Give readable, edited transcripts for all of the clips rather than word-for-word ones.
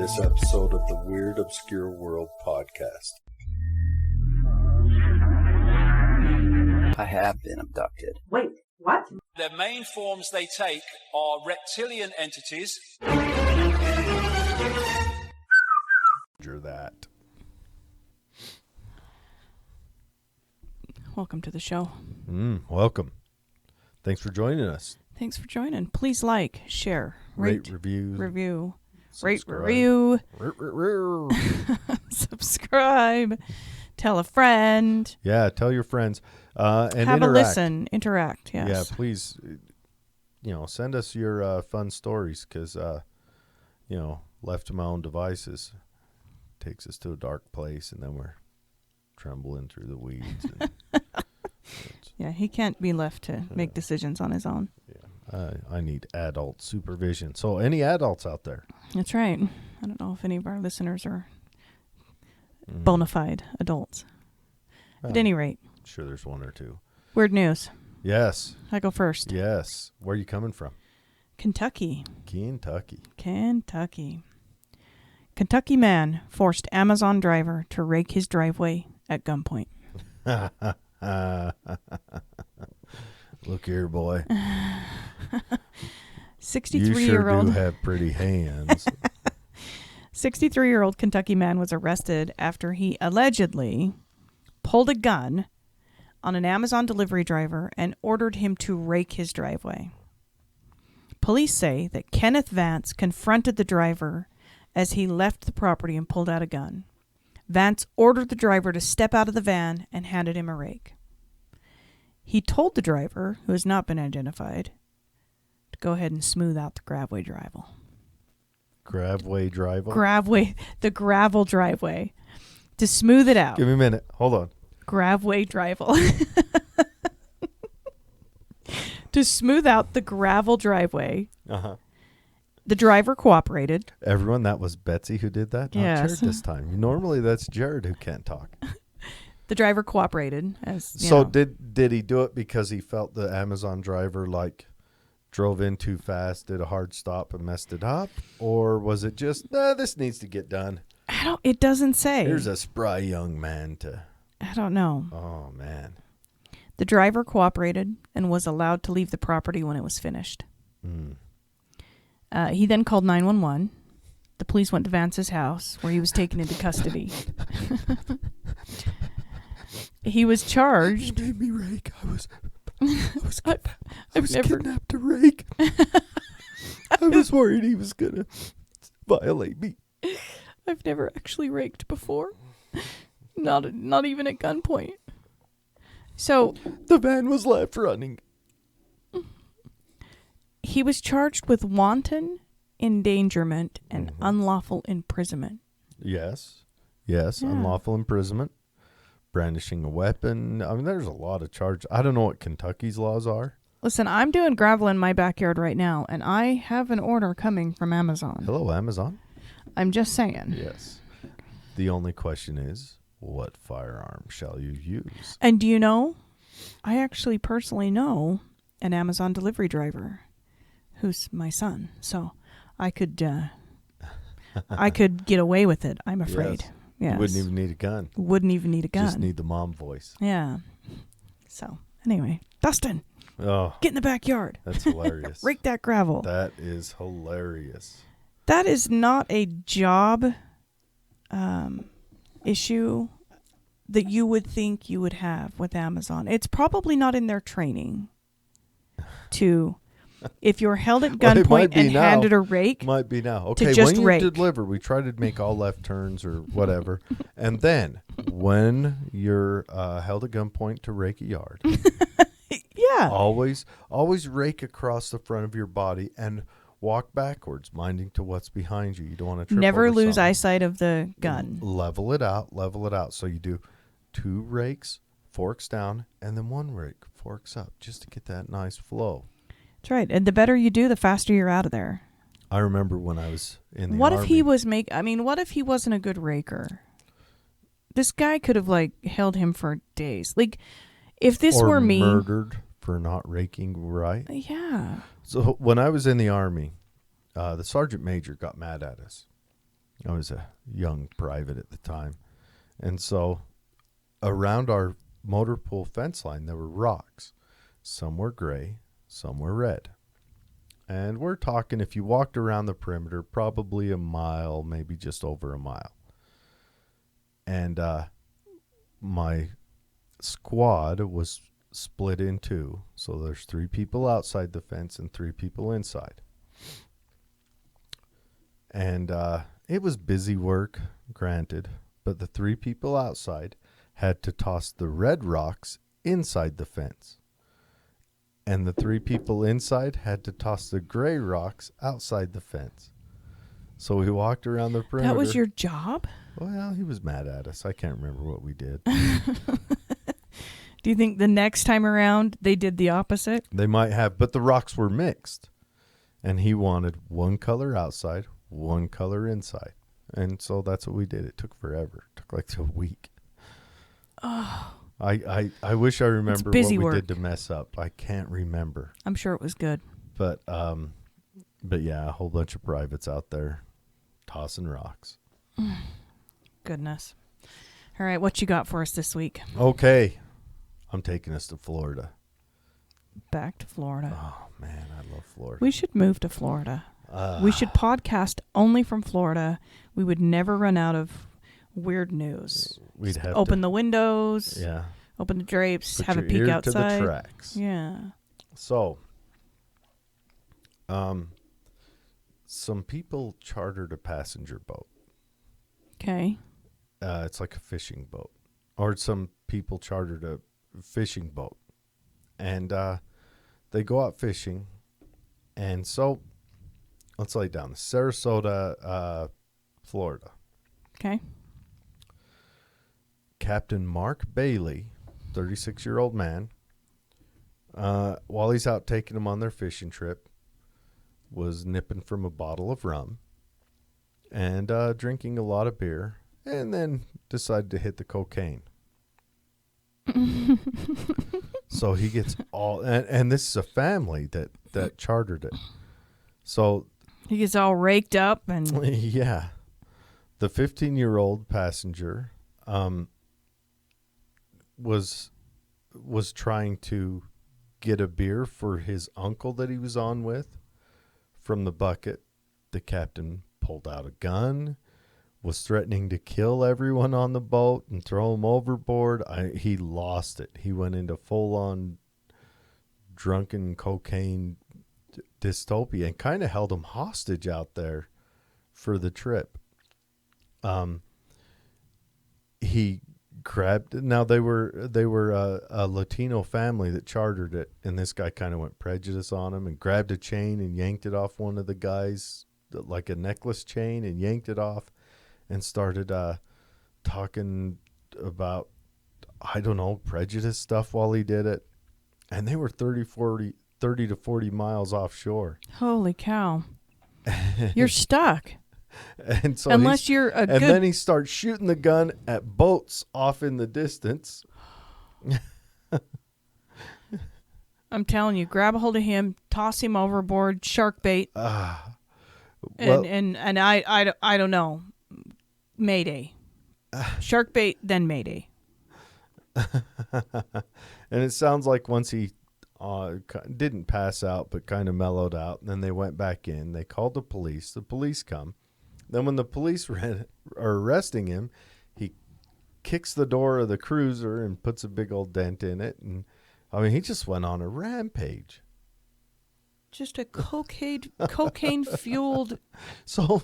this episode of the Weird Obscure World podcast. I have been abducted. Wait, what? The main forms they take are reptilian entities. That. Welcome to the show. Welcome. Thanks for joining us. Thanks for joining. Please like, share, rate, review, subscribe, tell a friend. Yeah, tell your friends. And have interact. a listen, interact. Yes. Yeah, please. Send us your fun stories because, left to my own devices takes us to a dark place, and then we're trembling through the weeds. Yeah, he can't be left to make decisions on his own. Yeah, I need adult supervision. So, any adults out there? That's right. I don't know if any of our listeners are bona fide adults. At any rate. I'm sure there's one or two. Weird news. Yes. I go first. Yes. Where are you coming from? Kentucky. Kentucky man forced Amazon driver to rake his driveway at gunpoint. Look here, boy. 63-year-old. You sure do have pretty hands. 63-year-old Kentucky man was arrested after he allegedly pulled a gun on an Amazon delivery driver and ordered him to rake his driveway. Police say that Kenneth Vance confronted the driver as he left the property and pulled out a gun. Vance ordered the driver to step out of the van and handed him a rake. He told the driver, who has not been identified, to go ahead and smooth out the gravel driveway. The gravel driveway. To smooth it out. Give me a minute. Hold on. Gravway driveway. To smooth out the gravel driveway. Uh-huh. The driver cooperated. Everyone, that was Betsy who did that? Yes. Not Jared this time. Normally that's Jared who can't talk. The driver cooperated. Did he do it because he felt the Amazon driver drove in too fast, did a hard stop and messed it up? Or was it just, this needs to get done? It doesn't say. Here's a spry young man to... I don't know. Oh, man. The driver cooperated and was allowed to leave the property when it was finished. He then called 911. The police went to Vance's house where he was taken into custody. He was charged. He made me rake. I was kidnapped to rake. I was worried he was going to violate me. I've never actually raked before. Not even at gunpoint. So the van was left running. He was charged with wanton endangerment and unlawful imprisonment. Yes. Yeah. Unlawful imprisonment, brandishing a weapon. I mean, there's a lot of charges. I don't know what Kentucky's laws are. Listen, I'm doing gravel in my backyard right now, and I have an order coming from Amazon. Hello, Amazon. I'm just saying. Yes. The only question is, what firearm shall you use? And do you know, I actually personally know an Amazon delivery driver who's my son. So I could get away with it, I'm afraid. Yes. Yes. You wouldn't even need a gun. Just need the mom voice. Yeah. So anyway, Dustin, get in the backyard. That's hilarious. Rake that gravel. That is hilarious. That is not a job issue that you would think you would have with Amazon. It's probably not in their training to, if you're held at gunpoint and handed a rake. Might be now. Okay, just when rake. you deliver, we try to make all left turns or whatever. And then when you're held at gunpoint to rake a yard. Yeah. Always rake across the front of your body and walk backwards, minding to what's behind you. You don't want to trip Never over lose something. eyesight of the gun. Level it out. So you do 2 rakes, forks down, and then 1 rake, forks up, just to get that nice flow. That's right. And the better you do, the faster you're out of there. I remember when I was in the What Army. if he was what if he wasn't a good raker? This guy could have held him for days. If this were me, murdered for not raking right. Yeah. So when I was in the Army, the sergeant major got mad at us I was a young private at the time. And so around our motor pool fence line, there were rocks. Some were gray, some were red. And we're talking, if you walked around the perimeter, probably a mile, maybe just over a mile. And my squad was split in two. So there's 3 people outside the fence and 3 people inside. And it was busy work, granted, but the 3 people outside had to toss the red rocks inside the fence. And the 3 people inside had to toss the gray rocks outside the fence. So we walked around the perimeter. That was your job? Well, he was mad at us. I can't remember what we did. Do you think the next time around they did the opposite? They might have, but the rocks were mixed. And he wanted one color outside, one color inside. And so that's what we did. It took forever. It took like a week. Oh. I wish I remember what we work. did to mess up. I can't remember. I'm sure it was good. But yeah, a whole bunch of privates out there tossing rocks. Goodness. All right, what you got for us this week? Okay. I'm taking us to Florida. Back to Florida. Oh, man, I love Florida. We should move to Florida. We should podcast only from Florida. We would never run out of weird news. We'd have open the windows. Yeah. Open the drapes. Put have a your peek ear outside. to the tracks. Yeah. So, some people chartered a passenger boat. Okay. It's like a fishing boat. Or some people chartered a fishing boat. And they go out fishing. And so, let's lay down. Sarasota, Florida. Okay. Captain Mark Bailey, 36-year-old man, while he's out taking them on their fishing trip, was nipping from a bottle of rum and drinking a lot of beer, and then decided to hit the cocaine. So he gets all, and this is a family that chartered it. So He gets all raked up and yeah, the 15-year-old passenger was trying to get a beer for his uncle that he was on with from the bucket. The captain pulled out a gun, was threatening to kill everyone on the boat and throw them overboard. He lost it. He went into full-on drunken cocaine dystopia and kind of held him hostage out there for the trip. He grabbed. Now they were a Latino family that chartered it, and this guy kind of went prejudice on him and grabbed a chain and yanked it off one of the guys, like a necklace chain, and yanked it off, and started talking about, I don't know, prejudice stuff while he did it. And they were 30 to 40 miles offshore. holy cow. You're stuck. And so Unless you're a good... then he starts shooting the gun at boats off in the distance. I'm telling you, grab a hold of him, toss him overboard, shark bait. Well, and I don't know. Mayday. Shark bait, then mayday. and it sounds like once he didn't pass out but kind of mellowed out, and then they went back in. They called the police. The police come. Then when the police are arresting him, he kicks the door of the cruiser and puts a big old dent in it. And I mean, he just went on a rampage. Just a cocaine fueled. So,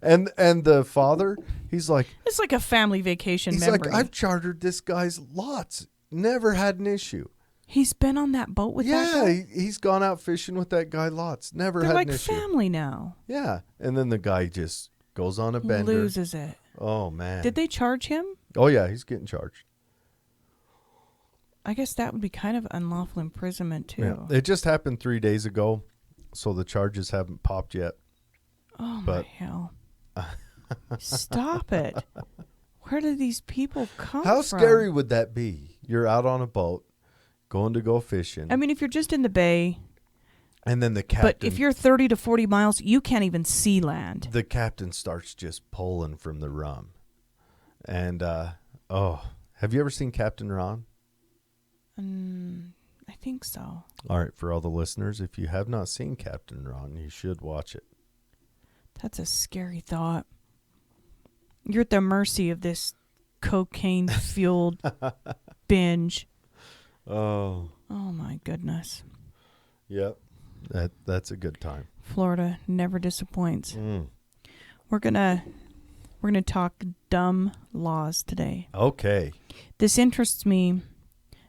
and the father, he's like, It's like a family vacation he's memory. like, I've chartered this guy's lots, never had an issue. He's been on that boat with that Yeah, guy? he's gone out fishing with that guy lots, never They're had like an issue. family now. Yeah, and then the guy just goes on a bender. Loses it. Oh man. Did they charge him? Oh yeah, he's getting charged. I guess that would be kind of unlawful imprisonment too. Yeah. It just happened 3 days ago, so the charges haven't popped yet. Oh But- my hell. Stop it. Where do these people come How from? scary would that be? You're out on a boat, going to go fishing. I mean, if you're just in the bay, And then the captain. But if you're 30 to 40 miles, you can't even see land. The captain starts just pulling from the rum. And, have you ever seen Captain Ron? I think so. All right, for all the listeners, if you have not seen Captain Ron, you should watch it. That's a scary thought. You're at the mercy of this cocaine-fueled binge. Oh. Oh, my goodness. Yep. That's a good time. Florida never disappoints. We're gonna talk dumb laws today. Okay. This interests me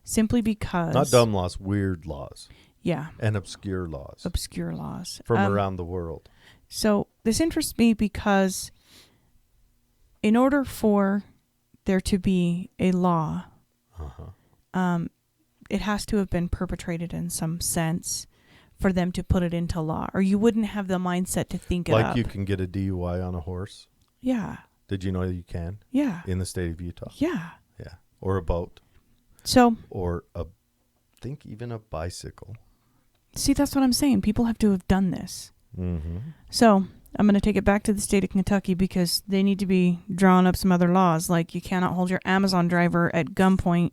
simply because... Not dumb laws, weird laws. Yeah. And obscure laws. Obscure laws. From around the world. So this interests me because in order for there to be a law, it has to have been perpetrated in some sense for them to put it into law, or you wouldn't have the mindset to think it up. Like you can get a DUI on a horse? Yeah. Did you know you can? Yeah. In the state of Utah? Yeah. Yeah. Or a boat. So. Or think even a bicycle. See, that's what I'm saying. People have to have done this. Mm-hmm. So I'm going to take it back to the state of Kentucky because they need to be drawing up some other laws, like you cannot hold your Amazon driver at gunpoint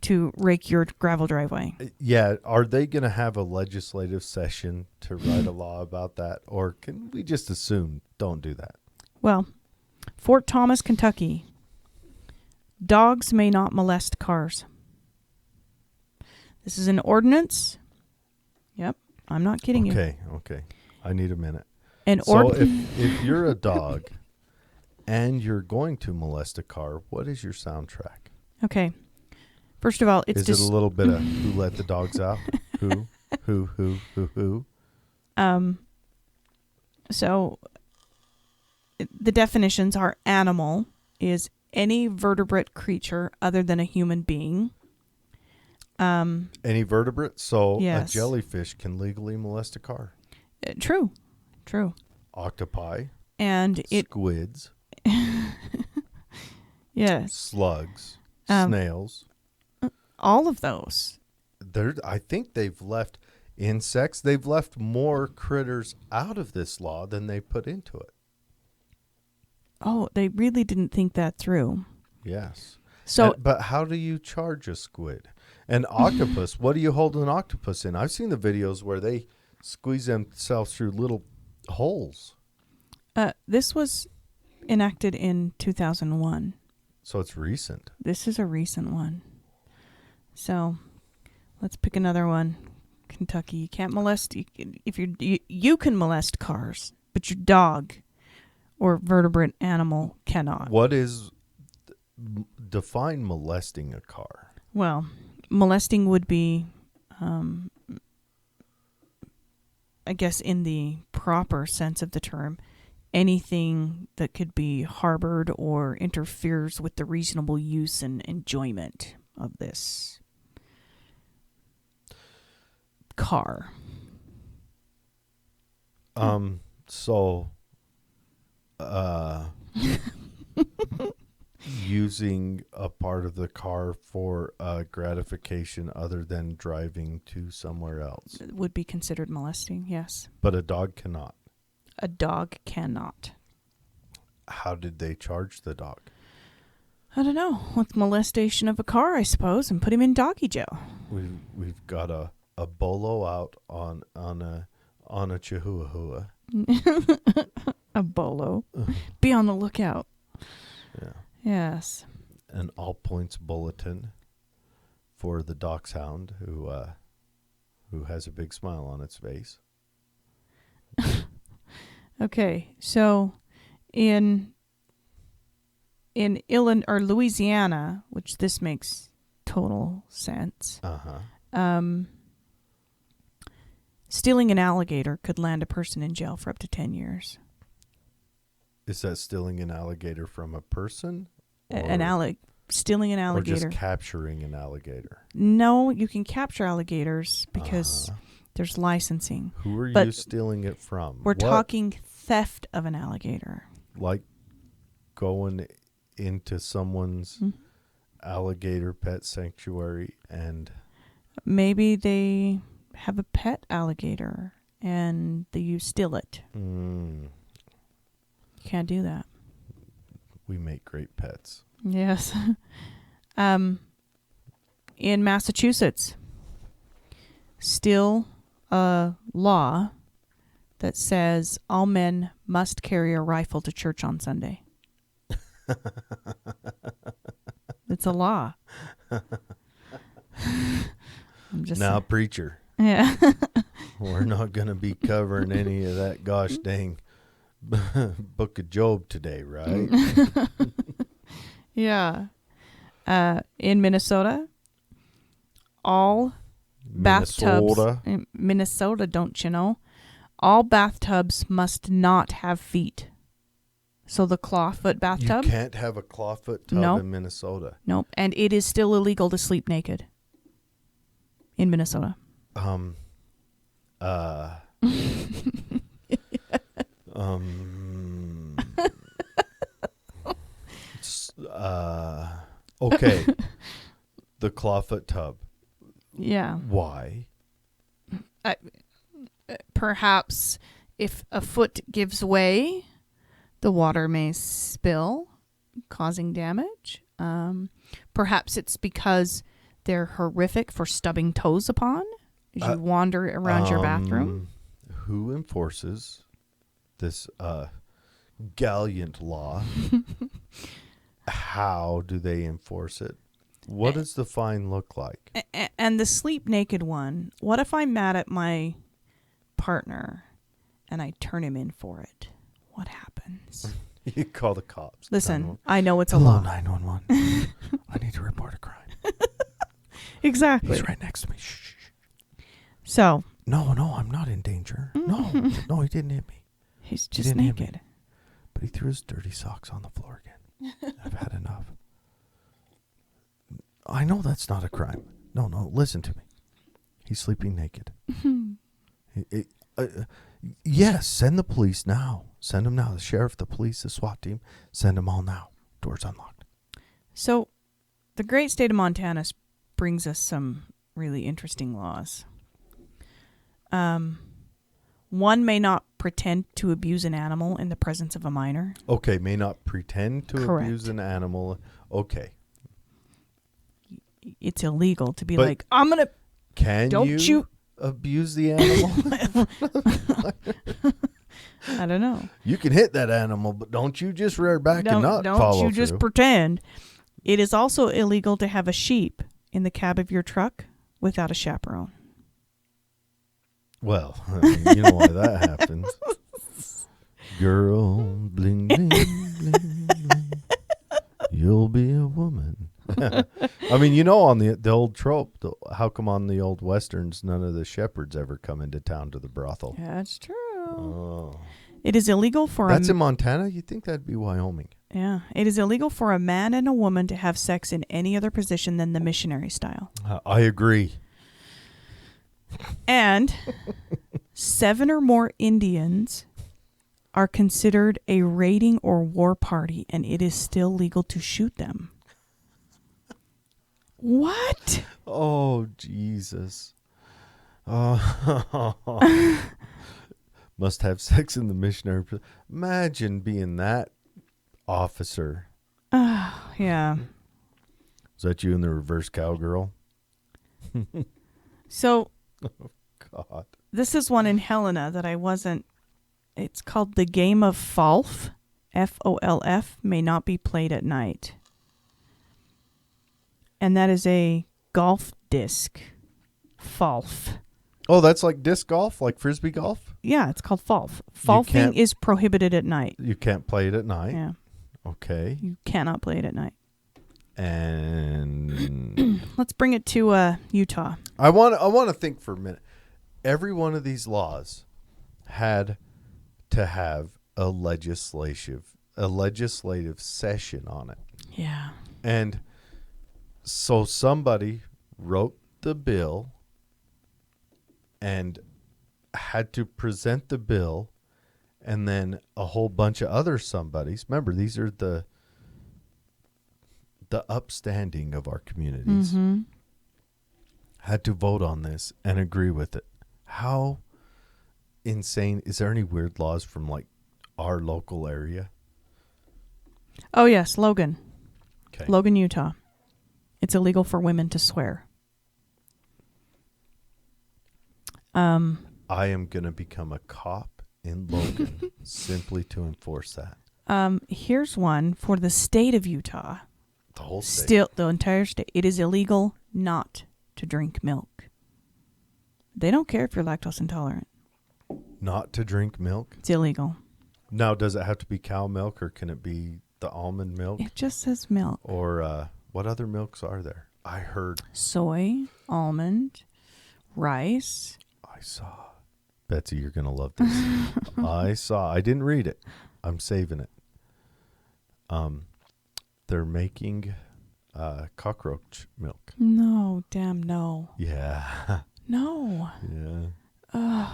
to rake your gravel driveway. Yeah, are they going to have a legislative session to write a law about that? Or can we just assume don't do that? Well, Fort Thomas, Kentucky. Dogs may not molest cars. This is an ordinance. Yep, I'm not kidding you. Okay. I need a minute. So if you're a dog and you're going to molest a car, what is your soundtrack? Okay. First of all, Is it a little bit of who let the dogs out? Who? So the definitions are: animal is any vertebrate creature other than a human being. Any vertebrate? So yes. A jellyfish can legally molest a car. True. Octopi. And squids. Yes. Slugs. Snails. All of those. I think they've left insects. They've left more critters out of this law than they put into it. Oh, they really didn't think that through. Yes. So, but how do you charge a squid? An octopus, what do you hold an octopus in? I've seen the videos where they squeeze themselves through little holes. This was enacted in 2001. So it's recent. This is a recent one. So let's pick another one. Kentucky, you can't molest. You can molest cars, but your dog or vertebrate animal cannot. What is define molesting a car? Well, molesting would be, I guess, in the proper sense of the term, anything that could be harbored or interferes with the reasonable use and enjoyment of this car. Using a part of the car for gratification other than driving to somewhere else Would be considered molesting, yes. But a dog cannot. A dog cannot. How did they charge the dog? I don't know. With molestation of a car, I suppose, and put him in doggy jail. We've got a bolo out on a chihuahua. A bolo. Be on the lookout. Yeah. Yes. An all points bulletin for the dachshund who has a big smile on its face. Okay, so in Illinois or Louisiana, which this makes total sense. Stealing an alligator could land a person in jail for up to 10 years. Is that stealing an alligator from a person? Stealing an alligator. Or just capturing an alligator? No, you can capture alligators because there's licensing. Who are you stealing it from? We're talking theft of an alligator. Like going into someone's alligator pet sanctuary and... Maybe they have a pet alligator and you steal it. Mm, You can't do that. we make great pets. Yes. In Massachusetts, still a law that says all men must carry a rifle to church on Sunday. It's a law. I'm just Now, preacher, yeah. we're not going to be covering any of that gosh dang Book of Job today, right? Yeah. In Minnesota, all Minnesota. bathtubs. In Minnesota, don't you know? All bathtubs must not have feet. So the clawfoot bathtub? You can't have a clawfoot tub Nope. in Minnesota. Nope. And it is still illegal to sleep naked in Minnesota. Um, okay. The clawfoot tub. Yeah. Why? Perhaps if a foot gives way, the water may spill, causing damage. Perhaps it's because they're horrific for stubbing toes upon as you wander around your bathroom. Who enforces this gallant law? How do they enforce it? What does the fine look like? And the sleep naked one, what if I'm mad at my partner and I turn him in for it? What happens? You call the cops. Listen, I know it's a Hello, law. 911. I need to report a crime. Exactly. He's right next to me. Shh. So No, I'm not in danger. No, he didn't hit me. he's He just didn't hit me. naked. But he threw his dirty socks on the floor again. I've had enough. I know that's not a crime. No, listen to me. He's sleeping naked. Yes, send the police now. Send them now. The sheriff, the police, the SWAT team. Send them all now. Doors unlocked. So the great state of Montana brings us some really interesting laws. One may not pretend to abuse an animal in the presence of a minor. Okay, may not pretend to Correct. abuse an animal. Okay. It's illegal to be But like, I'm going to... Can Don't you abuse the animal? I don't know. You can hit that animal, but don't you just rear back and not Don't follow you through. just pretend. It is also illegal to have a sheep in the cab of your truck without a chaperone. Well, I mean, you know why that happens. Girl, bling, bling, bling, bling. You'll be a woman. I mean, you know, on the old trope, how come on the old westerns none of the shepherds ever come into town to the brothel? That's true. Oh. It is illegal for That's in Montana? You'd think that'd be Wyoming. Yeah. It is illegal for a man and a woman to have sex in any other position than the missionary style. I agree. And 7 or more Indians are considered a raiding or war party, and it is still legal to shoot them. What? Oh, Jesus. Oh. Must have sex in the missionary. Imagine being that officer. Yeah. Is that you in the reverse cowgirl? So God. this is one in Helena that I wasn't. It's called the game of Folf. Folf may not be played at night. And that is a golf disc. Folf. Oh, that's like disc golf, like frisbee golf? Yeah, it's called Folf. Folfing is prohibited at night. You can't play it at night. Yeah. Okay. You cannot play it at night. And Let's bring it to Utah. I want to think for a minute. Every one of these laws had to have a legislative session on it. Yeah. And so somebody wrote the bill and had to present the bill, and then a whole bunch of other somebodies. Remember, these are the upstanding of our communities. Mm-hmm. had to vote on this and agree with it. How insane. Is there any weird laws from like our local area? Oh, yes, Logan. Okay. Logan, Utah. It's illegal for women to swear. I am going to become a cop in Logan simply to enforce that. Here's one for the state of Utah. The whole state. Still, the entire state. It is illegal not to drink milk. They don't care if you're lactose intolerant. Not to drink milk? It's illegal. Now, does it have to be cow milk or can it be the almond milk? It just says milk. Or what other milks are there? I heard. Soy, almond, rice. I saw. Betsy, you're going to love this. I didn't read it. I'm saving it. They're making cockroach milk. No, damn no. Yeah. No. Yeah.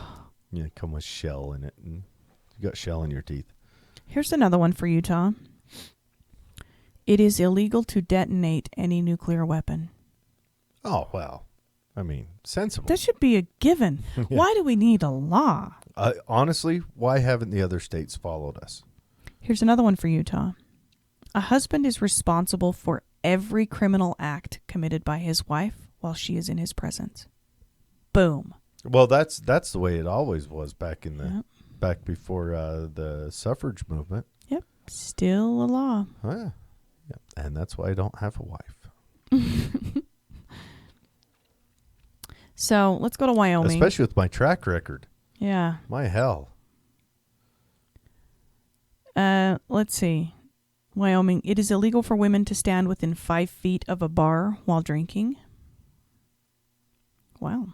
Yeah, come with shell in it. And you got shell in your teeth. Here's another one for Utah. It is illegal to detonate any nuclear weapon. Oh, well. I mean, sensible. That should be a given. Yeah. Why do we need a law? Honestly, why haven't the other states followed us? Here's another one for Utah. A husband is responsible for every criminal act committed by his wife while she is in his presence. Boom. Well, that's the way it always was back in the Yep. back before the suffrage movement. Yep. Still a law. Oh, yeah. Yep. And that's why I don't have a wife. So let's go to Wyoming. Especially with my track record. Yeah. My hell. Let's see. Wyoming. It is illegal for women to stand within 5 feet of a bar while drinking. Wow.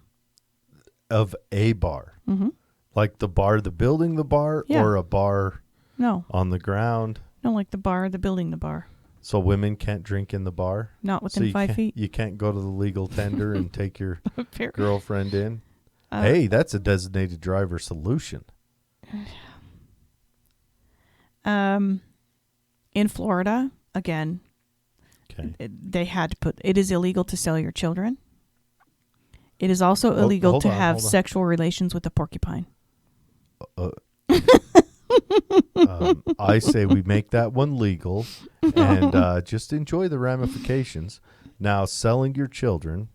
Of a bar. Mm-hmm. Like the bar, the building the bar, Yeah. or a bar No. on the ground. No, like the bar, the building the bar. So women can't drink in the bar? Not So within you 5 can't- feet. You can't go to the legal tender and take your Fair. girlfriend in? Hey, that's a designated driver solution. In Florida, again, Okay. they had to put, it is illegal to sell your children. It is also illegal hold to on, have hold on. sexual relations with a porcupine. I say we make that one legal and just enjoy the ramifications. Now, selling your children.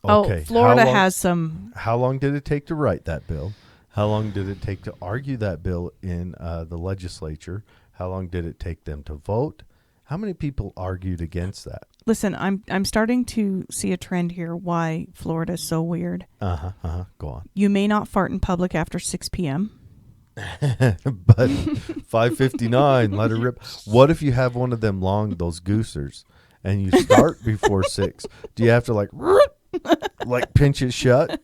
Okay. Florida has some. How long did it take to write that bill? How long did it take to argue that bill in the legislature? How long did it take them to vote? How many people argued against that? Listen, I'm starting to see a trend here. Why Florida is so weird. Go on. You may not fart in public after 6 p.m. But 5:59, let her rip. What if you have one of them those goosers, and you start before 6? Do you have to like pinch it shut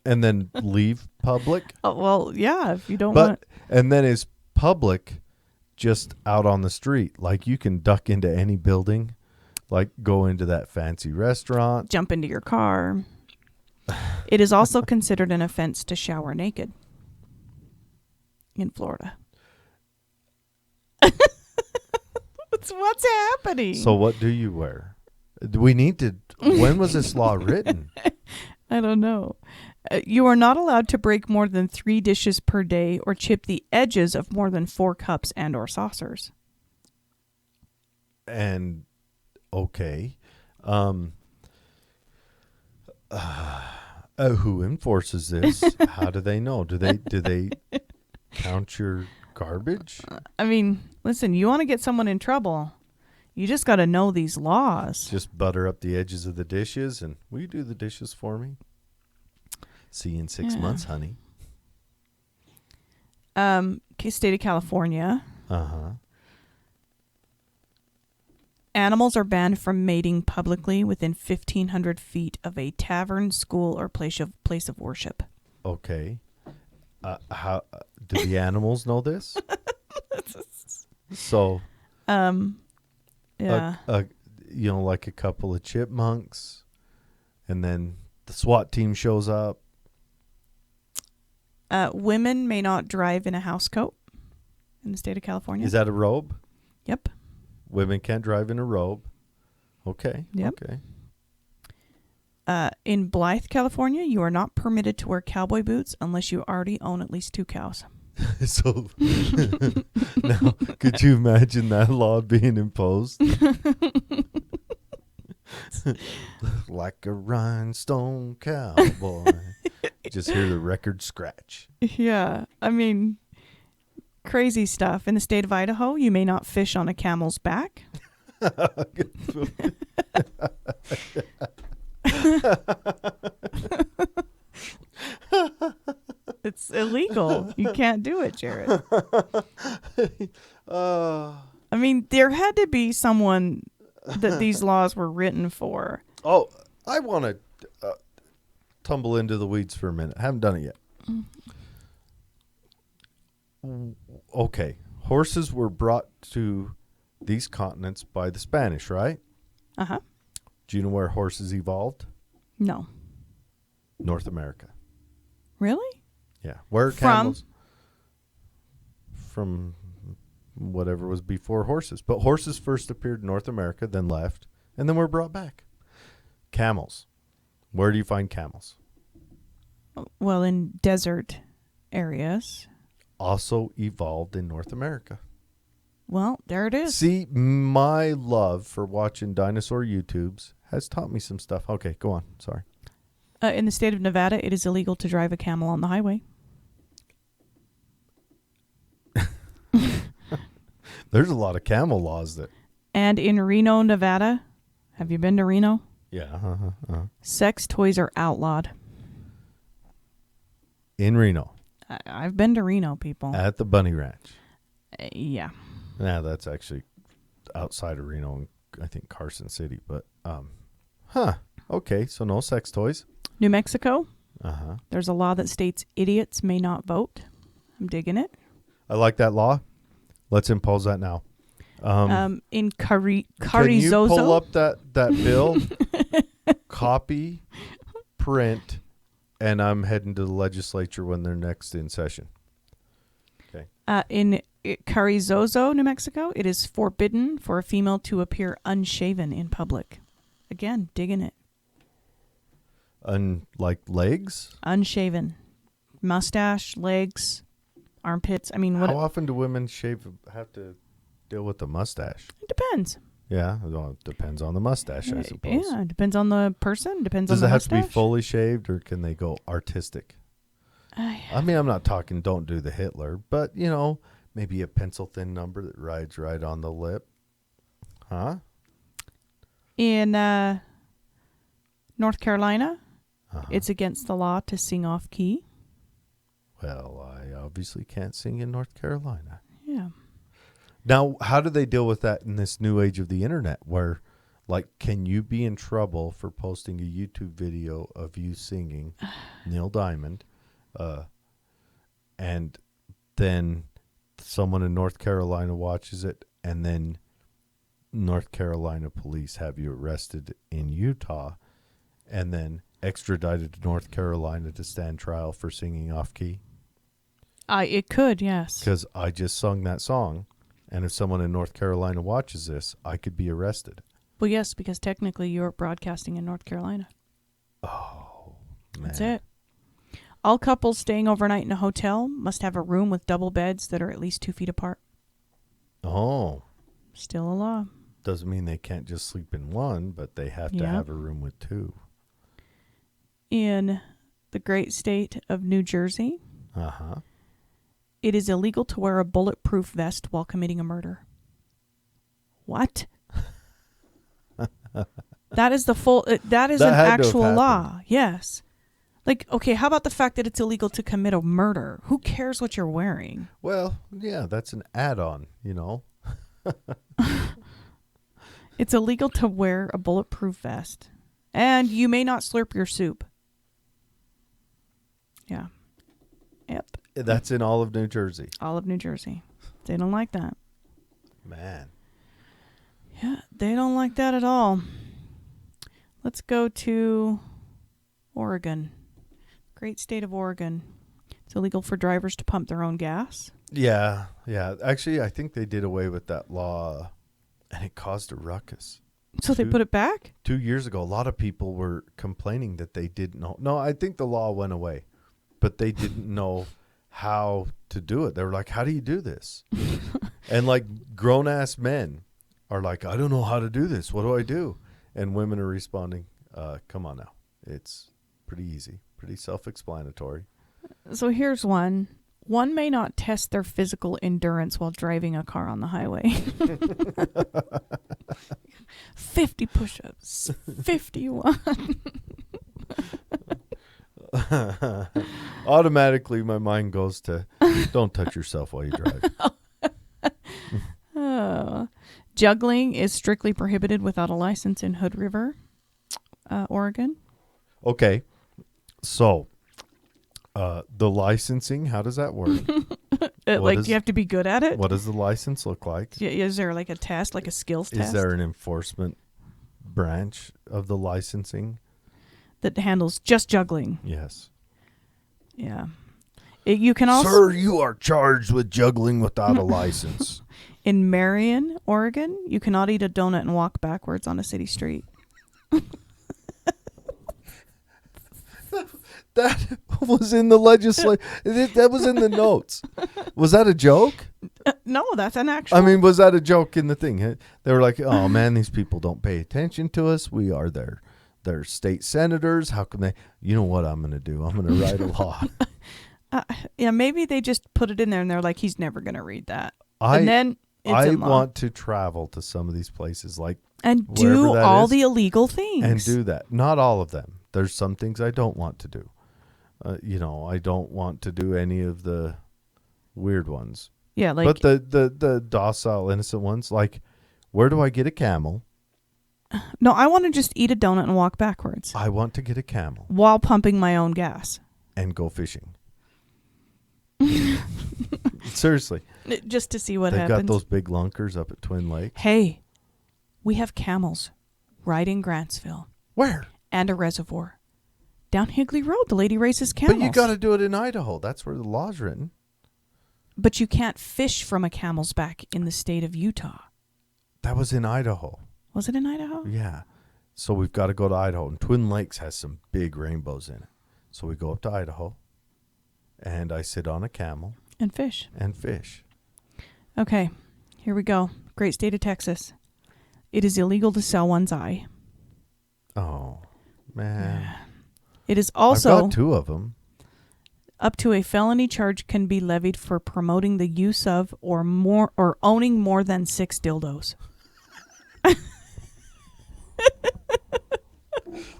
and then leave public? Oh, well, yeah, if you don't want. And then is public just out on the street? Like you can duck into any building, like go into that fancy restaurant. Jump into your car. It is also considered an offense to shower naked in Florida. What's happening? So what do you wear? Do we need to? When was this law written? I don't know. You are not allowed to break more than 3 dishes per day or chip the edges of more than 4 cups and or saucers. And okay, who enforces this? How do they know? Do they count your garbage? I mean, listen, you want to get someone in trouble, you just got to know these laws. Just butter up the edges of the dishes, and will you do the dishes for me? See you in 6 months, honey. State of California. Uh-huh. Animals are banned from mating publicly within 1,500 feet of a tavern, school, or place of worship. Okay. How do the animals know this? So, Yeah. like a couple of chipmunks, and then the SWAT team shows up. Women may not drive in a house coat in the state of California. Is that a robe? Yep. Women can't drive in a robe. Okay. Yep. Okay. In Blythe, California, you are not permitted to wear cowboy boots unless you already own at least 2 cows. So now, could you imagine that law being imposed? Like a rhinestone cowboy. Just hear the record scratch. Yeah, I mean, crazy stuff. In the state of Idaho, you may not fish on a camel's back. It's illegal. You can't do it, Jared. I mean, there had to be someone that these laws were written for. Oh, I want to tumble into the weeds for a minute. Haven't done it yet. Okay. Horses were brought to these continents by the Spanish, right? Uh-huh. Do you know where horses evolved? No. North America. Really? Yeah. Where From? camels? From whatever was before horses. But horses first appeared in North America, then left, and then were brought back. Camels. Where do you find camels? Well, in desert areas. Also evolved in North America. Well, there it is. See, my love for watching dinosaur YouTubes has taught me some stuff. Okay, go on. Sorry. In the state of Nevada, it is illegal to drive a camel on the highway. There's a lot of camel laws that. And in Reno, Nevada, have you been to Reno? Yeah. Sex toys are outlawed. In Reno. I've been to Reno, people. At the Bunny Ranch. Yeah. Yeah, that's actually outside of Reno and I think Carson City. But, okay, so no sex toys. New Mexico, Uh-huh. there's a law that states idiots may not vote. I'm digging it. I like that law. Let's impose that now. In Can you Carizoso. pull up that bill, copy, print, and I'm heading to the legislature when they're next in session. Okay. In Carizoso, New Mexico, it is forbidden for a female to appear unshaven in public. Again, digging it. Like legs? Unshaven. Mustache, legs, armpits. I mean, what? How often do women have to deal with the mustache? It depends. Yeah, well, it depends on the mustache, I suppose. Yeah, it depends on the person. Depends Does on it the have mustache. to be fully shaved or can they go artistic? I mean, I'm not talking don't do the Hitler, but, maybe a pencil-thin number that rides right on the lip. Huh? In North Carolina, it's against the law to sing off key. Well, I obviously can't sing in North Carolina. Yeah. Now, how do they deal with that in this new age of the internet where, can you be in trouble for posting a YouTube video of you singing Neil Diamond and then someone in North Carolina watches it and then North Carolina police have you arrested in Utah and then extradited to North Carolina to stand trial for singing off key? It could, yes. Because I just sung that song. And if someone in North Carolina watches this, I could be arrested. Well, yes, because technically you're broadcasting in North Carolina. Oh, man. That's it. All couples staying overnight in a hotel must have a room with double beds that are at least 2 feet apart. Oh. Still a law. Doesn't mean they can't just sleep in one, but they have to have a room with 2. In the great state of New Jersey, it is illegal to wear a bulletproof vest while committing a murder. What? That is that is an actual law. Yes. Okay, how about the fact that it's illegal to commit a murder? Who cares what you're wearing? Well, yeah, that's an add-on, It's illegal to wear a bulletproof vest. And you may not slurp your soup. Yeah. Yep. That's in all of New Jersey. All of New Jersey. They don't like that. Man. Yeah, they don't like that at all. Let's go to Oregon. Great state of Oregon. It's illegal for drivers to pump their own gas. Yeah. Actually, I think they did away with that law and it caused a ruckus. So they put it back? 2 years ago, a lot of people were complaining that they didn't know. No, I think the law went away, but they didn't know how to do it. They were like, how do you do this? And like grown-ass men are like, I don't know how to do this. What do I do? And women are responding, come on now. It's pretty easy, pretty self-explanatory. So here's one. One may not test their physical endurance while driving a car on the highway. 50 push-ups, 51. Automatically, my mind goes to, don't touch yourself while you drive. Juggling is strictly prohibited without a license in Hood River, Oregon. Okay, so the licensing, how does that work? Do you have to be good at it? What does the license look like? Is there like a test, like a skills test? Is there an enforcement branch of the licensing? That handles just juggling? Yes. Yeah. You can also... Sir, you are charged with juggling without a license. In Marion, Oregon, you cannot eat a donut and walk backwards on a city street. That was in the legislation. That was in the notes. Was that a joke? No, that's an actual... I mean, was that a joke in the thing? They were like, oh, man, these people don't pay attention to us. We are their state senators. How can they... You know what I'm going to do? I'm going to write a law. Yeah, maybe they just put it in there and they're like, he's never going to read that. And then it's I in law. want to travel to some of these places, like and do that all is, the illegal things. and do that. Not all of them. There's some things I don't want to do. I don't want to do any of the weird ones. Yeah, like... But the docile, innocent ones, like, where do I get a camel? No, I want to just eat a donut and walk backwards. I want to get a camel. While pumping my own gas. And go fishing. Seriously. Just to see what They've happens. got those big lunkers up at Twin Lakes. Hey, we have camels right in Grantsville. Where? And a reservoir. Down Higley Road, the lady raises camels. But you got to do it in Idaho. That's where the law's written. But you can't fish from a camel's back in the state of Utah. That was in Idaho. Was it in Idaho? Yeah. So we've got to go to Idaho. And Twin Lakes has some big rainbows in it. So we go up to Idaho. And I sit on a camel. And fish. Okay. Here we go. Great state of Texas. It is illegal to sell one's eye. Oh, man. It is also... I've got 2 of them. Up to a felony charge can be levied for promoting the use of or owning more than 6 dildos.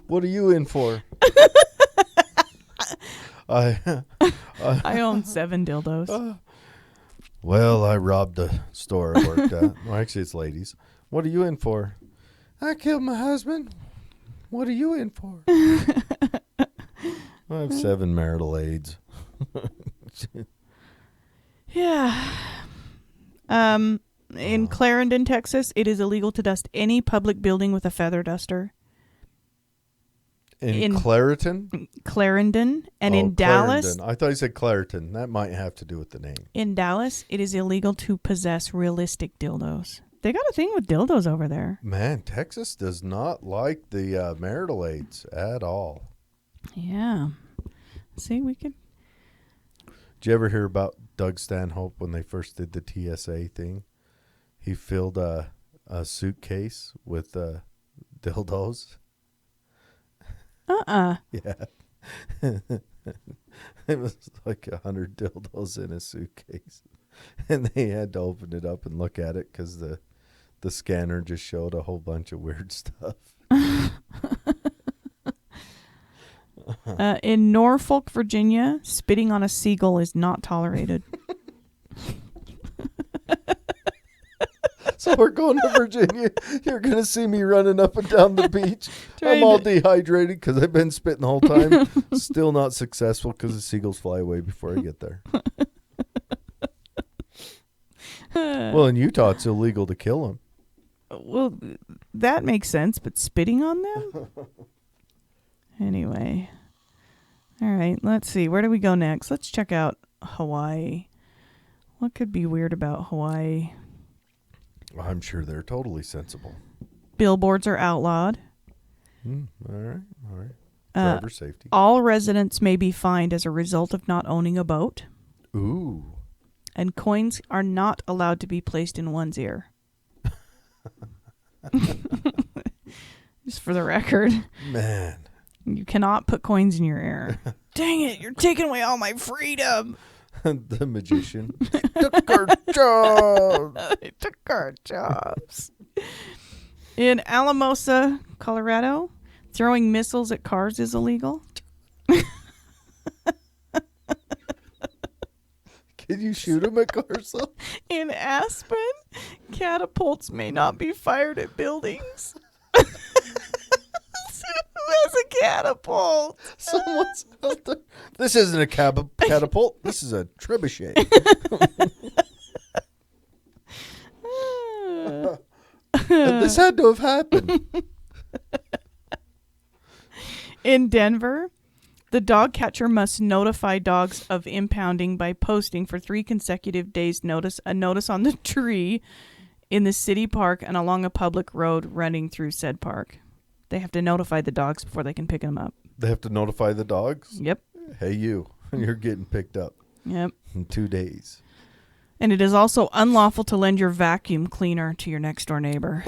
What are you in for? I own 7 dildos. Well, I robbed the store I worked at. Well, actually, it's ladies. What are you in for? I killed my husband. What are you in for? I have 7 marital aids. Yeah. In Clarendon, Texas, it is illegal to dust any public building with a feather duster. In Clariton? Clarendon. And in Dallas... Clarendon. I thought you said Clariton. That might have to do with the name. In Dallas, it is illegal to possess realistic dildos. They got a thing with dildos over there. Man, Texas does not like the marital aids at all. Yeah. See, we could... Did you ever hear about Doug Stanhope when they first did the TSA thing? He filled a suitcase with dildos. Yeah. It was like 100 dildos in a suitcase. And they had to open it up and look at it because the scanner just showed a whole bunch of weird stuff. In Norfolk, Virginia, spitting on a seagull is not tolerated. So we're going to Virginia. You're going to see me running up and down the beach. I'm all dehydrated because I've been spitting the whole time. Still not successful because the seagulls fly away before I get there. Well, in Utah, it's illegal to kill them. Well, that makes sense, but spitting on them? Anyway. All right, let's see. Where do we go next? Let's check out Hawaii. What could be weird about Hawaii? I'm sure they're totally sensible. Billboards are outlawed. All right. Driver safety. All residents may be fined as a result of not owning a boat. Ooh. And coins are not allowed to be placed in one's ear. Just for the record. Man. You cannot put coins in your ear. Dang it, you're taking away all my freedom. The magician. Took our job. They took our jobs. In Alamosa, Colorado, throwing missiles at cars is illegal. Can you shoot him at cars? In Aspen, catapults may not be fired at buildings. Who has a catapult? Someone's out there. This isn't a catapult. This is a trebuchet. And this had to have happened. In Denver, the dog catcher must notify dogs of impounding by posting for 3 consecutive days a notice on the tree in the city park and along a public road running through said park. They have to notify the dogs before they can pick them up. They have to notify the dogs? Yep. Hey, you're getting picked up. Yep. In 2 days. And it is also unlawful to lend your vacuum cleaner to your next door neighbor.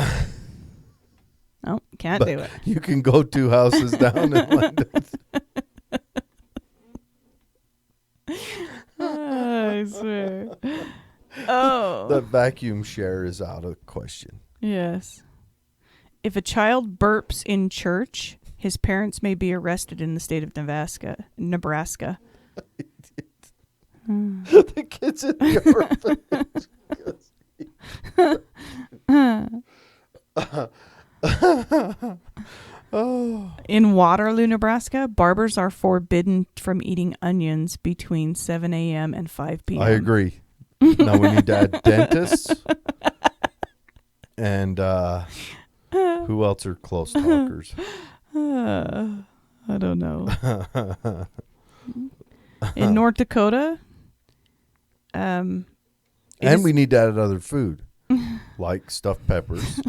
No, can't do it. You can go 2 houses down and lend it. I swear. Oh. The vacuum share is out of question. Yes. If a child burps in church, his parents may be arrested in the state of Nebraska. The kids in the orphanage. In Waterloo, Nebraska, barbers are forbidden from eating onions between 7 a.m. and 5 p.m. I agree. Now we need to add dentists. And who else are close talkers? I don't know. In North Dakota, and we need to add other food, like stuffed peppers.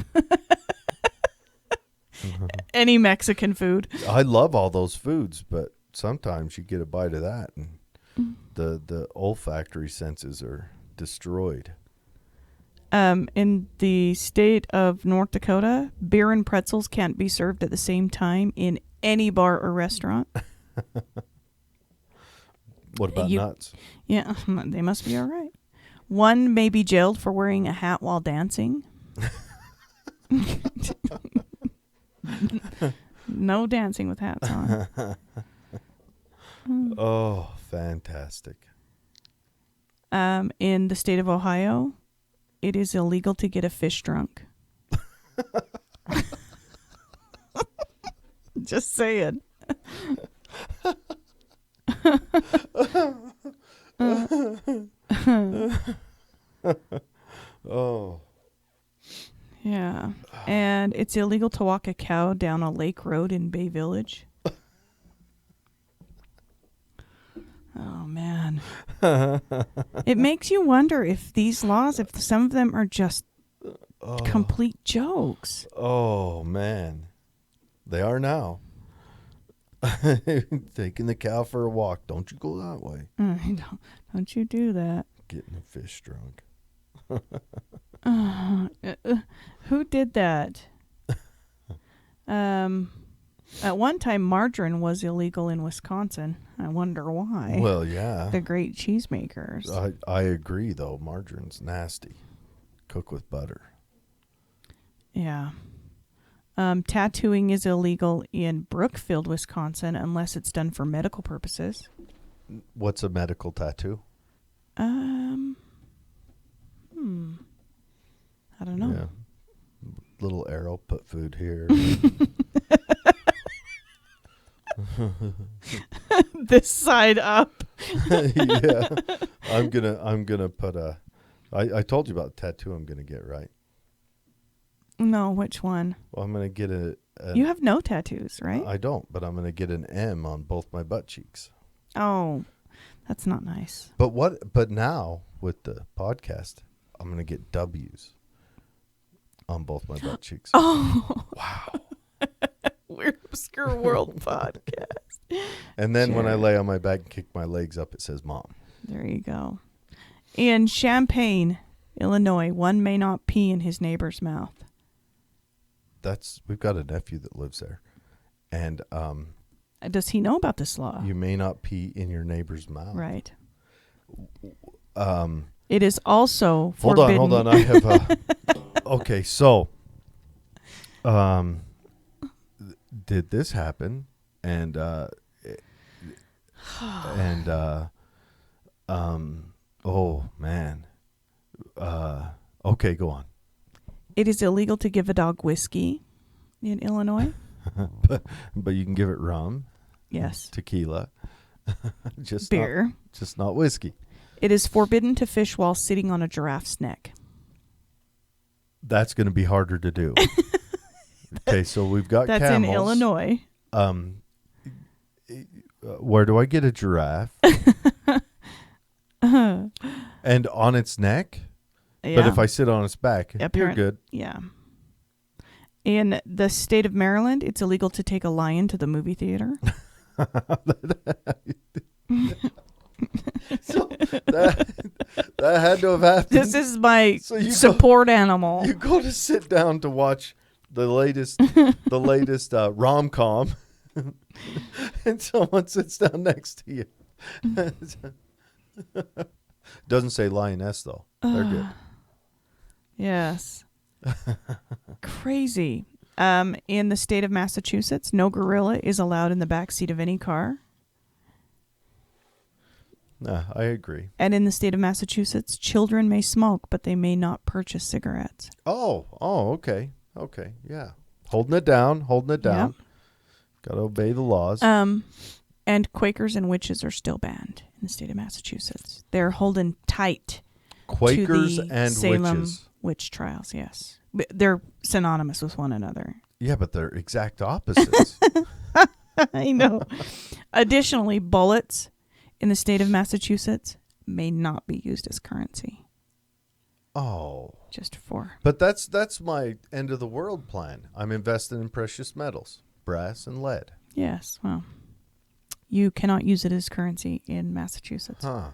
Any Mexican food. I love all those foods, but sometimes you get a bite of that, and the olfactory senses are destroyed. In the state of North Dakota, beer and pretzels can't be served at the same time in any bar or restaurant. What about nuts? Yeah, they must be all right. One may be jailed for wearing a hat while dancing. No dancing with hats on. Oh, fantastic. In the state of Ohio, it is illegal to get a fish drunk. Just saying. Oh. Yeah. And it's illegal to walk a cow down a lake road in Bay Village. Oh, man. It makes you wonder if these laws, if some of them are just complete jokes. Oh, man. They are now. Taking the cow for a walk. Don't you go that way. Don't you do that. Getting a fish drunk. Who did that? At one time, margarine was illegal in Wisconsin. I wonder why. Well, yeah. The great cheesemakers. I agree, though. Margarine's nasty. Cook with butter. Yeah. Tattooing is illegal in Brookfield, Wisconsin, unless it's done for medical purposes. What's a medical tattoo? I don't know. Yeah. Little arrow, put food here. This side up. Yeah. I'm gonna put I told you about the tattoo I'm gonna get, right? No, which one? Well, I'm gonna get You have no tattoos, right? I don't, but I'm gonna get an M on both my butt cheeks. Oh, that's not nice. But now with the podcast, I'm gonna get W's. on both my butt cheeks. Oh, Wow. Weird Obscure World podcast. And then when I Jared. lay on my back and kick my legs up, it says Mom. There you go. In Champaign, Illinois, one may not pee in his neighbor's mouth. We've got a nephew that lives there. And Does he know about this law? you may not pee in your neighbor's mouth. Right. Um, It is also hold forbidden. on. I have okay, so did this happen? And oh man. Okay, go on. It is illegal to give a dog whiskey in Illinois. But you can give it rum, Yes. tequila, just Beer. just not whiskey. It is forbidden to fish while sitting on a giraffe's neck. That's going to be harder to do. Okay, so we've got That's camels. in Illinois. Where do I get a giraffe? And on its neck? Yeah. But if I sit on its back, you're Apparent- good. Yeah. In the state of Maryland, it's illegal to take a lion to the movie theater. So that had to have happened. This is my So you go- support animal. You go to sit down to watch the latest rom-com, and someone sits down next to you. Doesn't say lioness though. They're good. Yes. Crazy. In the state of Massachusetts, no gorilla is allowed in the back seat of any car. Nah, I agree. And in the state of Massachusetts, children may smoke, but they may not purchase cigarettes. Oh, okay, yeah. Holding it down. Got to obey the laws. And Quakers and witches are still banned in the state of Massachusetts. They're holding tight Quakers to the and Salem witches. witch trials, yes. They're synonymous with one another. Yeah, but they're exact opposites. I know. Additionally, bullets in the state of Massachusetts may not be used as currency. Oh. Just for. But that's my end of the world plan. I'm investing in precious metals, brass and lead. Yes, well, you cannot use it as currency in Massachusetts. Huh.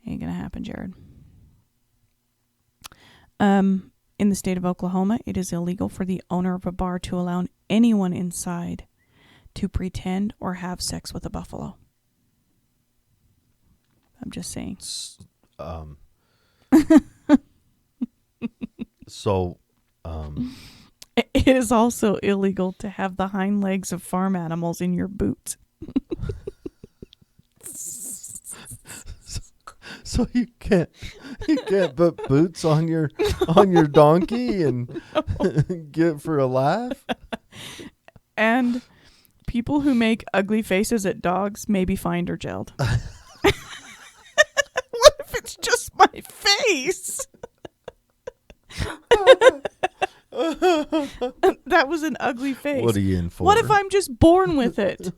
Ain't gonna happen, Jared. In the state of Oklahoma, it is illegal for the owner of a bar to allow anyone inside to pretend or have sex with a buffalo. I'm just saying. So, It is also illegal to have the hind legs of farm animals in your boots. so you can't put boots on your donkey and get for a laugh. And people who make ugly faces at dogs may be fined or jailed. What if it's just my face? That was an ugly face. What are you in for? What if I'm just born with it?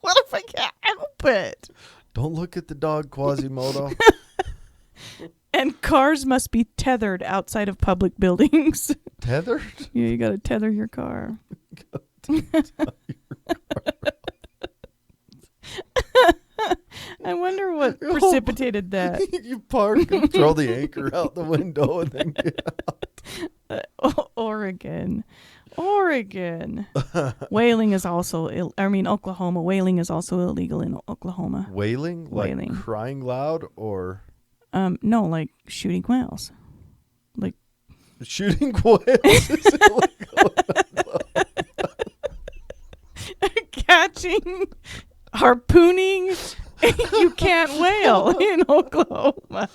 What if I can't help it? Don't look at the dog, Quasimodo. And cars must be tethered outside of public buildings. Tethered? Yeah, you got to tether your car. I wonder what precipitated that. You park and throw the anchor out the window and then get out. Oregon. Whaling is also, Oklahoma. Whaling is also illegal in Oklahoma. Wailing? Like Wailing. crying loud or No, like shooting whales. Like shooting whales? Is illegal? catching, harpooning, you can't whale in Oklahoma.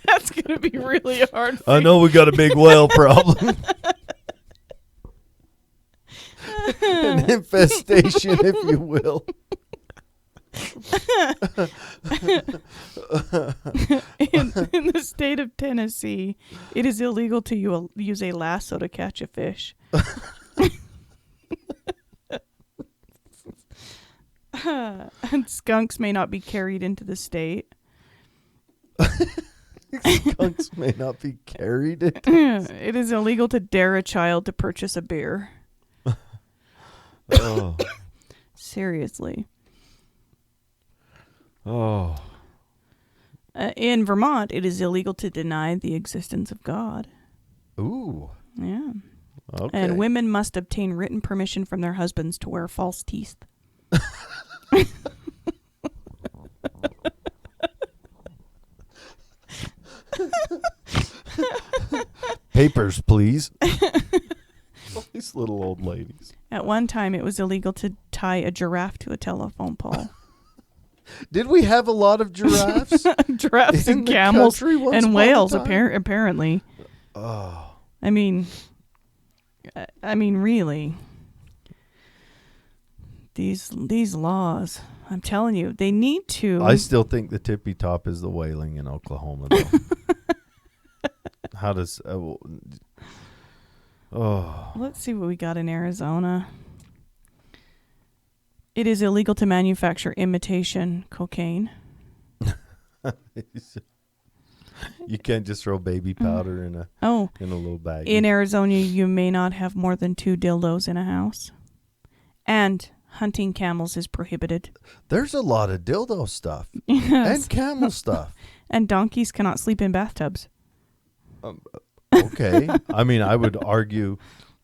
That's going to be really hard. I know we got a big whale problem. An infestation, if you will. In the state of Tennessee, it is illegal to use a lasso to catch a fish. Skunks may not be carried into the state. Skunks may not be carried. It is illegal to dare a child to purchase a beer. Oh. Seriously. Oh. In Vermont, it is illegal to deny the existence of God. Ooh. Yeah. Okay. And women must obtain written permission from their husbands to wear false teeth. Papers, please. These little old ladies. At one time, it was illegal to tie a giraffe to a telephone pole. Did we have a lot of giraffes? Giraffes in and the camels country once and upon a whales, time? apparently. Oh. I mean, really. These laws, I'm telling you, they need to. I still think the tippy top is the whaling in Oklahoma, though. How does... Let's see what we got in Arizona. It is illegal to manufacture imitation cocaine. You can't just throw baby powder in a little bag. In Arizona, you may not have more than 2 dildos in a house. And hunting camels is prohibited. There's a lot of dildo stuff. Yes. And camel stuff. And donkeys cannot sleep in bathtubs. Okay. I mean, I would argue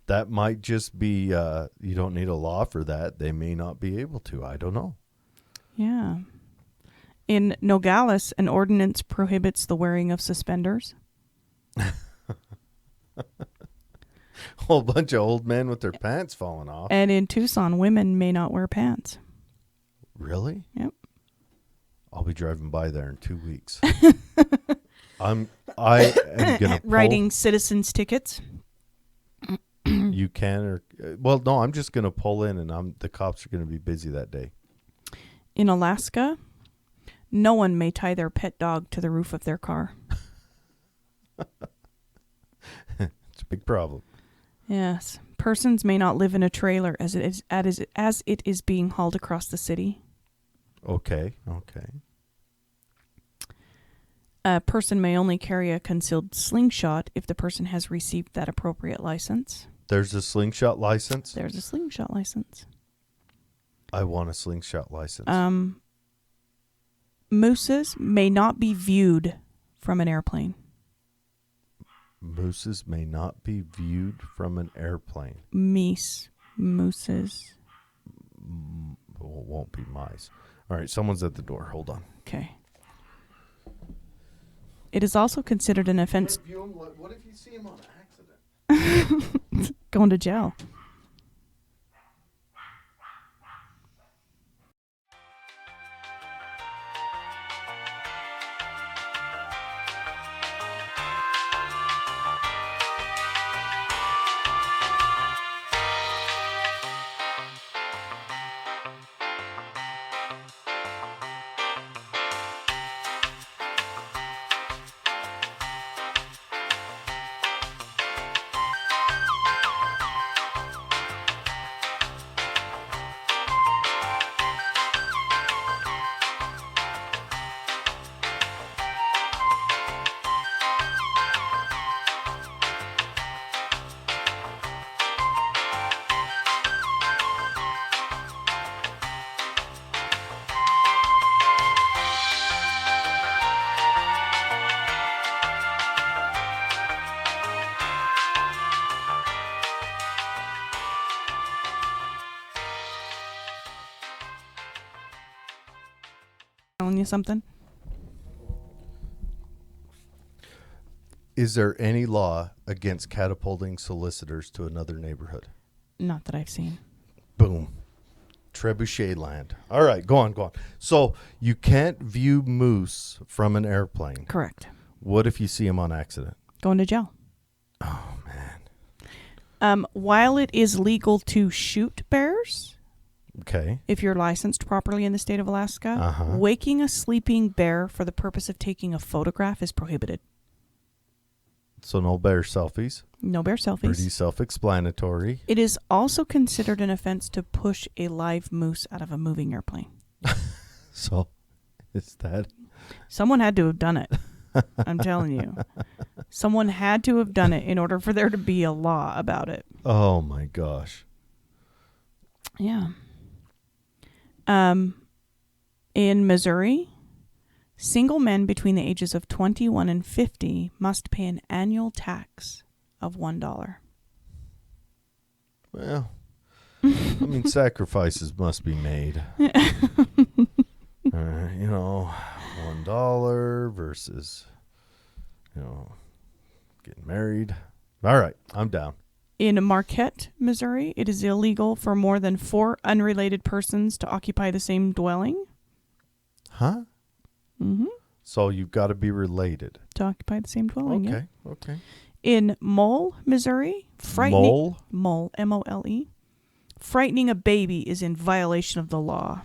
that might just be, you don't need a law for that. They may not be able to. I don't know. Yeah. In Nogales, an ordinance prohibits the wearing of suspenders. Whole bunch of old men with their pants falling off. And in Tucson, women may not wear pants. Really? Yep. I'll be driving by there in 2 weeks. I am gonna Writing citizens tickets. You can, or well, no. I'm just gonna pull in, and the cops are gonna be busy that day. In Alaska, no one may tie their pet dog to the roof of their car. It's a big problem. Yes. Persons may not live in a trailer as it is being hauled across the city. Okay. A person may only carry a concealed slingshot if the person has received that appropriate license. There's a slingshot license? There's a slingshot license. I want a slingshot license. Mooses may not be viewed from an airplane. Mooses may not be viewed from an airplane. Mooses. Well, it won't be mice. All right, someone's at the door. Hold on. Okay. It is also considered an offense. What if you see him on accident? Going to jail. Telling you something? Is there any law against catapulting solicitors to another neighborhood? Not that I've seen. Boom. Trebuchet land. All right, go on. So you can't view moose from an airplane. Correct. What if you see him on accident? Going to jail. Oh, man. While it is legal to shoot bears, Okay. if you're licensed properly in the state of Alaska, waking a sleeping bear for the purpose of taking a photograph is prohibited. So no bear selfies. No bear selfies. Pretty self-explanatory. It is also considered an offense to push a live moose out of a moving airplane. So is that... Someone had to have done it. I'm telling you. Someone had to have done it in order for there to be a law about it. Oh, my gosh. Yeah. In Missouri, single men between the ages of 21 and 50 must pay an annual tax of $1. Well, I mean, sacrifices must be made. $1 versus, getting married. All right, I'm down. In Marquette, Missouri, it is illegal for more than 4 unrelated persons to occupy the same dwelling. Huh? Mm-hmm. So you've got to be related. To occupy the same dwelling. Okay, Yeah. okay. In Mole, Missouri, Mole, M-O-L-E, frightening a baby is in violation of the law.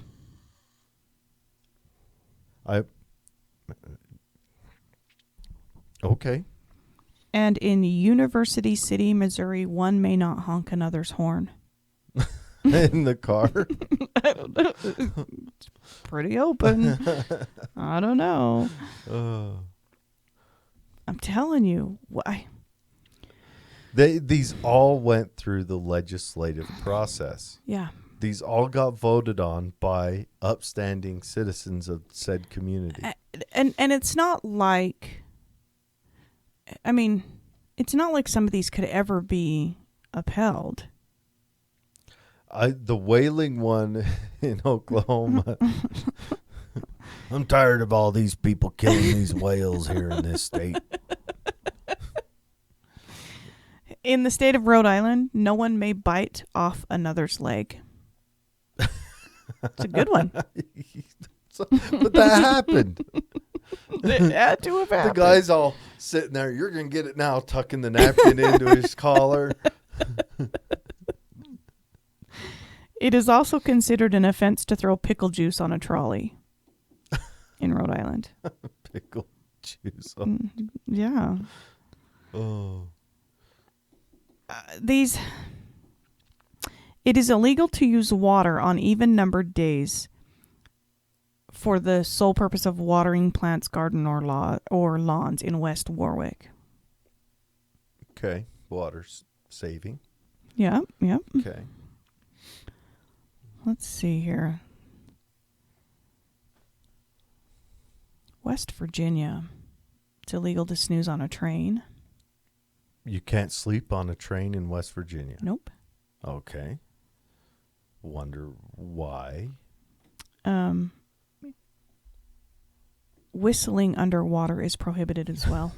Okay. And in University City, Missouri, one may not honk another's horn. In the car? I don't know. It's pretty open. I don't know. I'm telling you. Why? These all went through the legislative process. Yeah. These all got voted on by upstanding citizens of said community. And it's not like, I mean, it's not like some of these could ever be upheld. The whaling one in Oklahoma. I'm tired of all these people killing these whales here in this state. In the state of Rhode Island, no one may bite off another's leg. It's a good one. But that happened. It had to have happened. The guy's all sitting there. You're going to get it now, tucking the napkin into his collar. It is also considered an offense to throw pickle juice on a trolley in Rhode Island. Pickle juice. On. Yeah. Oh. It is illegal to use water on even-numbered days for the sole purpose of watering plants, garden, or lawns in West Warwick. Okay. Water saving. Yeah. Okay. Let's see here. West Virginia. It's illegal to snooze on a train. You can't sleep on a train in West Virginia? Nope. Okay. Wonder why. Whistling underwater is prohibited as well.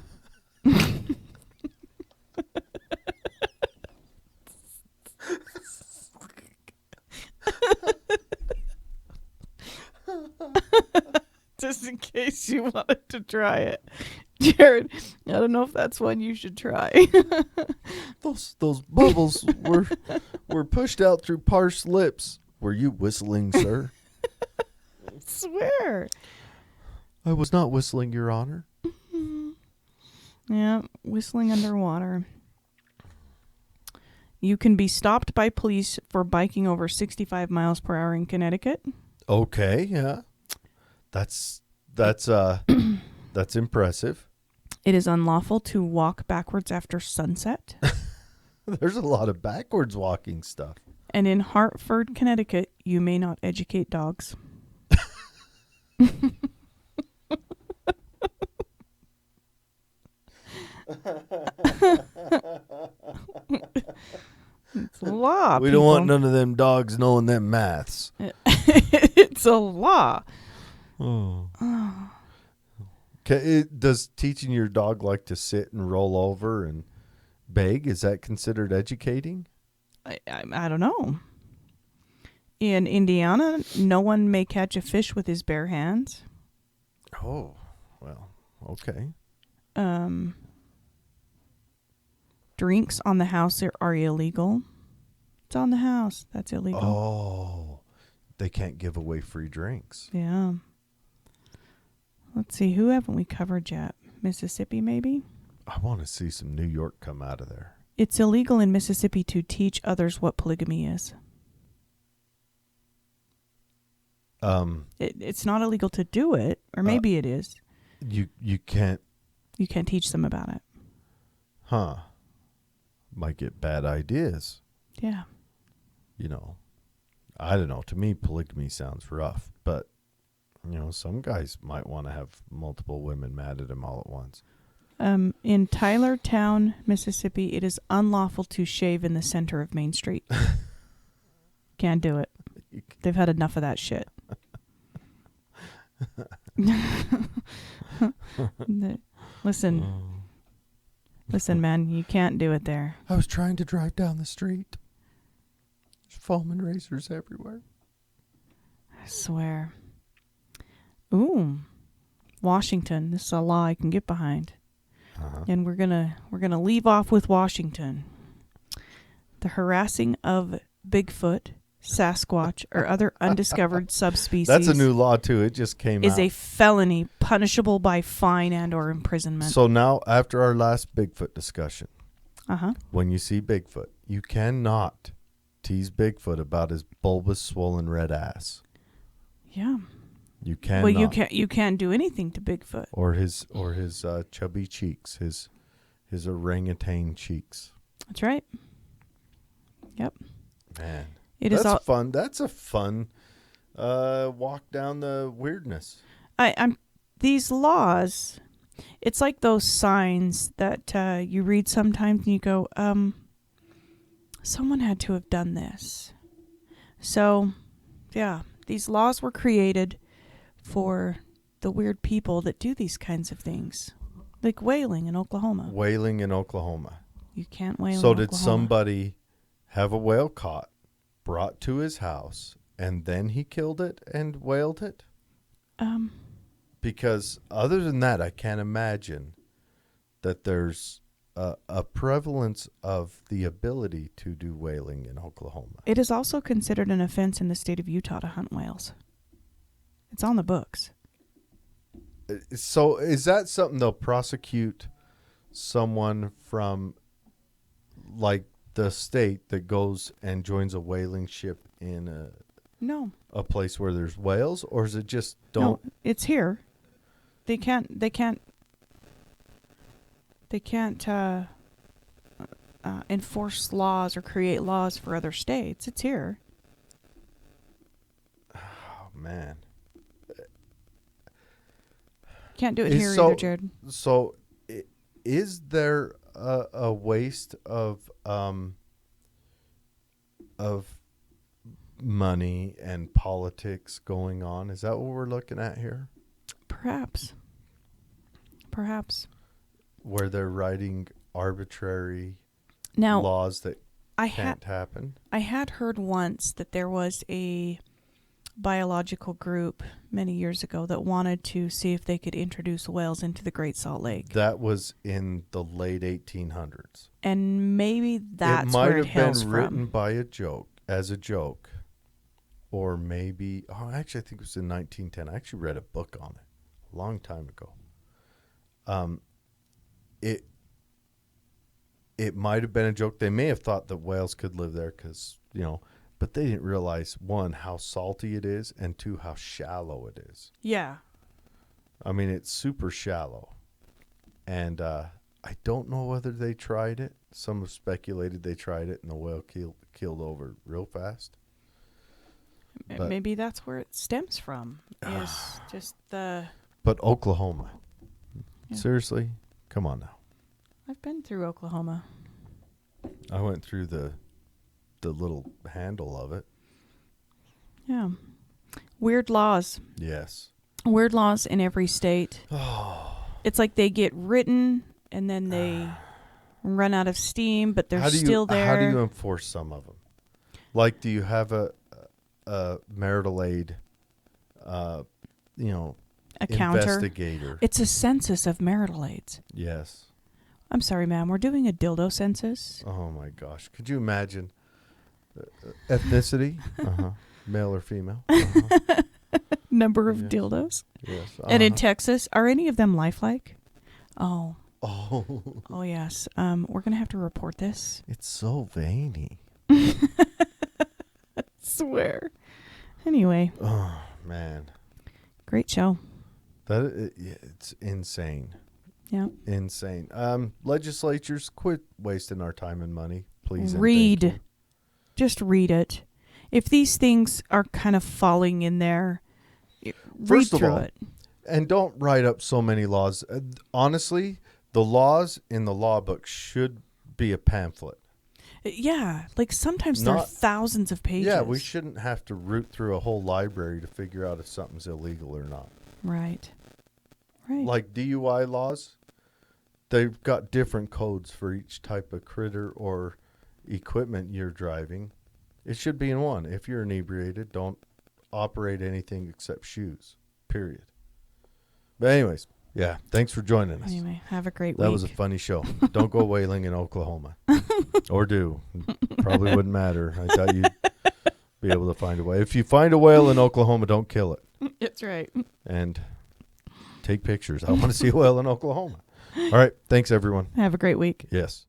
Just in case you wanted to try it. Jared, I don't know if that's one you should try. Those bubbles were pushed out through parched lips. Were you whistling, sir? I swear. I was not whistling, Your Honor. Yeah, whistling underwater. You can be stopped by police for biking over 65 miles per hour in Connecticut. Okay, yeah. That's impressive. It is unlawful to walk backwards after sunset. There's a lot of backwards walking stuff. And in Hartford, Connecticut, you may not educate dogs. It's a law. We don't want none of them dogs knowing them maths. It's a law. Oh. Does teaching your dog like to sit and roll over and beg, is that considered educating? I don't know. In Indiana, no one may catch a fish with his bare hands. Oh, well, okay. Drinks on the house are illegal. It's on the house. That's illegal. Oh, they can't give away free drinks. Yeah. Let's see. Who haven't we covered yet? Mississippi, maybe? I want to see some New York come out of there. It's illegal in Mississippi to teach others what polygamy is. It's not illegal to do it, or maybe it is. You can't. You can't teach them about it. Huh. Might get bad ideas. Yeah. You know, I don't know. To me, polygamy sounds rough, but, you know, some guys might want to have multiple women mad at him all at once. In Tylertown, Mississippi, it is unlawful to shave in the center of Main Street. Can't do it. They've had enough of that shit. Listen, man, you can't do it there. I was trying to drive down the street. There's foam and razors everywhere. I swear. Ooh, Washington. This is a law I can get behind. And we're gonna leave off with Washington. The harassing of Bigfoot, Sasquatch, or other undiscovered subspecies. That's a new law too. It just came out. Is a felony punishable by fine and or imprisonment. So now, after our last Bigfoot discussion, when you see Bigfoot, you cannot tease Bigfoot about his bulbous, swollen red ass. Yeah. You cannot. Well, you can't do anything to Bigfoot. Or his chubby cheeks, his orangutan cheeks. That's right. Yep. Man, That's fun. That's a fun walk down the weirdness. I'm these laws. It's like those signs that you read sometimes, and you go, someone had to have done this. So, yeah, these laws were created for the weird people that do these kinds of things, like whaling in Oklahoma. Whaling in Oklahoma. You can't whale. So in did Oklahoma. somebody have a whale caught, brought to his house, and then he killed it and whaled it? Because other than that, I can't imagine that there's a prevalence of the ability to do whaling in Oklahoma. It is also considered an offense in the state of Utah to hunt whales. It's on the books. So is that something they'll prosecute someone from, like, the state that goes and joins a whaling ship in a place where there's whales, or is it just don't? No, it's here. They can't enforce laws or create laws for other states. It's here. Oh man, can't do it here either, Jared. So, is there a waste of money and politics going on? Is that what we're looking at here? Perhaps. Where they're writing arbitrary laws that can't happen. I had heard once that there was a biological group many years ago that wanted to see if they could introduce whales into the Great Salt Lake. That was in the late 1800s. And maybe that's where it hails from. It might have been written by as a joke. Or maybe, actually I think it was in 1910. I actually read a book on it a long time ago. It might have been a joke. They may have thought that whales could live there because, but they didn't realize, one, how salty it is, and two, how shallow it is. Yeah. I mean, it's super shallow. And I don't know whether they tried it. Some have speculated they tried it and the whale keeled over real fast. But maybe that's where it stems from, is just the... But Oklahoma. Yeah. Seriously? Come on now. I've been through Oklahoma. I went through the little handle of it. Yeah. Weird laws. Yes. Weird laws in every state. Oh. It's like they get written and then they run out of steam, but they're still there. How do you enforce some of them? Like, do you have a marital aid, a investigator? Counter. It's a census of marital aids. Yes. I'm sorry, ma'am. We're doing a dildo census. Oh, my gosh. Could you imagine ethnicity? Male or female? Number of dildos? Yes. And in Texas, are any of them lifelike? Oh. Oh, yes. We're going to have to report this. It's so veiny. Swear. Anyway, Oh, man. great show. It's insane. Yeah. Insane. Legislatures, quit wasting our time and money, please. and thank Read. you. Just read it. If these things are kind of falling in there, read First of through all, it. And don't write up so many laws. Honestly, the laws in the law book should be a pamphlet. Yeah, like sometimes there are Not- thousands of pages. Yeah, we shouldn't have to root through a whole library to figure out if something's illegal or not. Right. Right. Like DUI laws, they've got different codes for each type of critter or equipment you're driving. It should be in one. If you're inebriated, don't operate anything except shoes, period. But anyways, yeah, thanks for joining us. Anyway, have a great That week. was a funny show. Don't go whaling in Oklahoma. Or do. Probably wouldn't matter. I thought you'd be able to find a way. If you find a whale in Oklahoma, don't kill it. That's right. And take pictures. I want to see a whale in Oklahoma. All right. Thanks, everyone. Have a great week. Yes.